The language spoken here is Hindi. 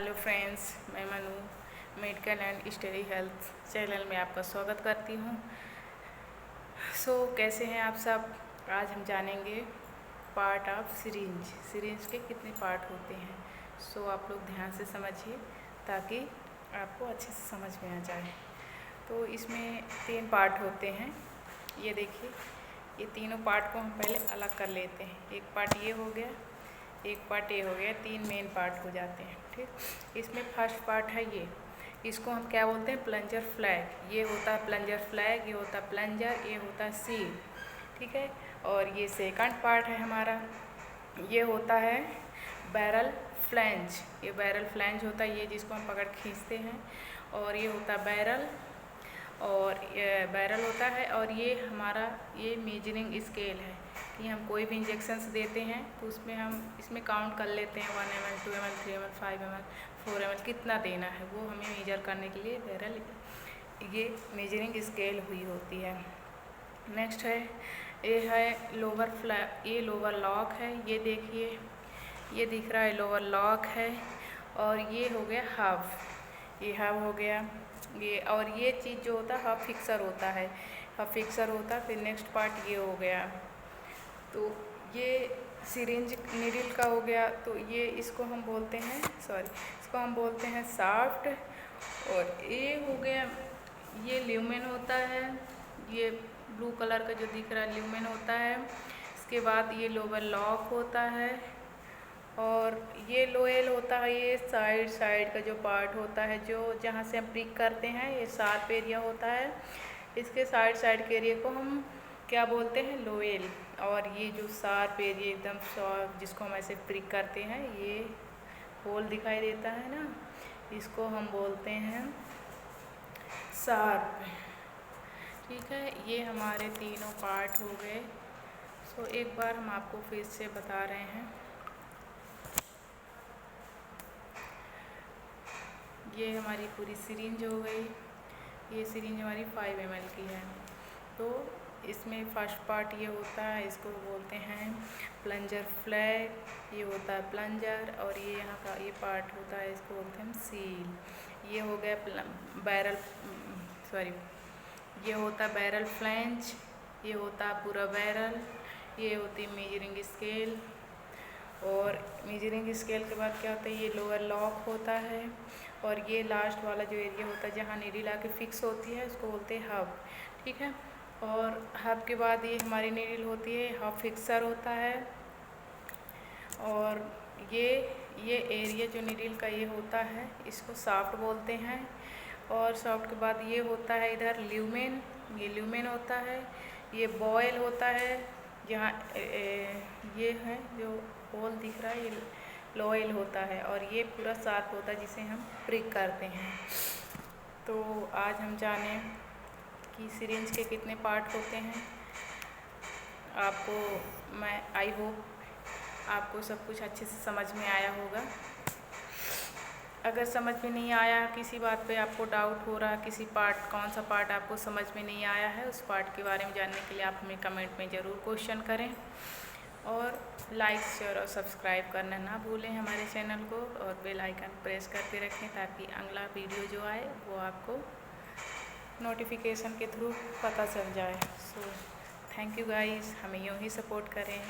हेलो फ्रेंड्स, मैं Manu medical and study health channel में आपका स्वागत करती हूँ। कैसे हैं आप सब। आज हम जानेंगे पार्ट ऑफ सिरिंज के कितने पार्ट होते हैं। आप लोग ध्यान से समझिए ताकि आपको अच्छे से समझ में आ जाए। तो इसमें 3 पार्ट होते हैं। ये देखिए, ये तीनों पार्ट को हम पहले अलग कर लेते हैं। एक पार्ट ये हो गया, एक पार्ट ये हो गया, 3 मेन पार्ट हो जाते हैं। ठीक, इसमें फर्स्ट पार्ट है ये, इसको हम क्या बोलते हैं, प्लंजर फ्लैग। ये होता है प्लंजर फ्लैग, ये होता है प्लंजर, ये होता है सील। ठीक है, और ये सेकंड पार्ट है हमारा, ये होता है बैरल फ्लैंज। ये बैरल फ्लैंज होता है, ये जिसको हम पकड़ खींचते हैं। और ये होता है बैरल, और ये बैरल होता है। और ये हमारा ये मेजरिंग स्केल है कि हम कोई भी इंजेक्शंस देते हैं तो उसमें हम इसमें काउंट कर लेते हैं 1 ml 2 ml 3 ml 5 ml 4 ml कितना देना है, वो हमें मेजर करने के लिए बैरल ये मेजरिंग स्केल हुई होती है। नेक्स्ट है, ये है लोअर फ्लैग, ये लोअर लॉक है। ये देखिए, ये दिख रहा है लोअर लॉक है। और ये हो गया हब, ये हब हो गया ये। और ये चीज़ जो होता है हब फिक्सर होता है, हब फिक्सर होता है। फिर नेक्स्ट पार्ट ये हो गया। तो ये सिरिंज नीडल का हो गया। तो ये इसको हम बोलते हैं, इसको हम बोलते हैं शाफ्ट। और ये हो गया, ये ल्यूमेन होता है। ये ब्लू कलर का जो दिख रहा है ल्यूमेन होता है। इसके बाद ये लोअर लॉक होता है। और ये लोएल होता है, ये साइड का जो पार्ट होता है, जो जहाँ से हम प्रिक करते हैं, ये शार्प एरिया होता है। इसके साइड के एरिया को हम क्या बोलते हैं, लोएल। और ये जो शार्प एरिया एकदम शॉर्प जिसको हम ऐसे प्रिक करते हैं, ये होल दिखाई देता है ना, इसको हम बोलते हैं शार्प। ठीक है, ये हमारे तीनों पार्ट हो गए। एक बार हम आपको फिर से बता रहे हैं। ये हमारी पूरी सिरिंज हो गई। ये सिरिंज हमारी 5 ml की है। तो इसमें फर्स्ट पार्ट ये होता है, इसको बोलते हैं प्लंजर फ्लैग। ये होता है प्लंजर। और ये यहाँ का ये पार्ट होता है, इसको बोलते हैं सील। ये हो गया बैरल, ये होता है बैरल फ्लैंज। ये होता है पूरा बैरल। ये होती है मेजरिंग स्केल। और मेजरिंग स्केल के बाद क्या होता है, ये लोअर लॉक होता है। और ये लास्ट वाला जो एरिया होता है जहाँ नीडल आके फिक्स होती है, उसको बोलते हैं हब। ठीक है, और हब के बाद ये हमारी नीडल होती है, हब फिक्सर होता है। और ये एरिया जो नीडल का ये होता है, इसको शाफ्ट बोलते हैं। और शाफ्ट के बाद ये होता है इधर ल्यूमेन, ये ल्यूमेन होता है। ये बॉयल होता है, जहाँ ये है जो होल दिख रहा है, ये लोएल होता है। और ये पूरा शार्प होता है जिसे हम प्रिक करते हैं। तो आज हम जाने कि सिरिंज के कितने पार्ट होते हैं। आपको मैं आई होप आपको सब कुछ अच्छे से समझ में आया होगा। अगर समझ में नहीं आया, किसी बात पे आपको डाउट हो रहा, किसी पार्ट कौन सा पार्ट आपको समझ में नहीं आया है, उस पार्ट के बारे में जानने के लिए आप हमें कमेंट में ज़रूर क्वेश्चन करें। और लाइक शेयर और सब्सक्राइब करना ना भूलें हमारे चैनल को। और बेल आइकन प्रेस करके रखें ताकि अगला वीडियो जो आए वो आपको नोटिफिकेशन के थ्रू पता चल जाए। थैंक यू गाइस, हमें यूँ ही सपोर्ट करें।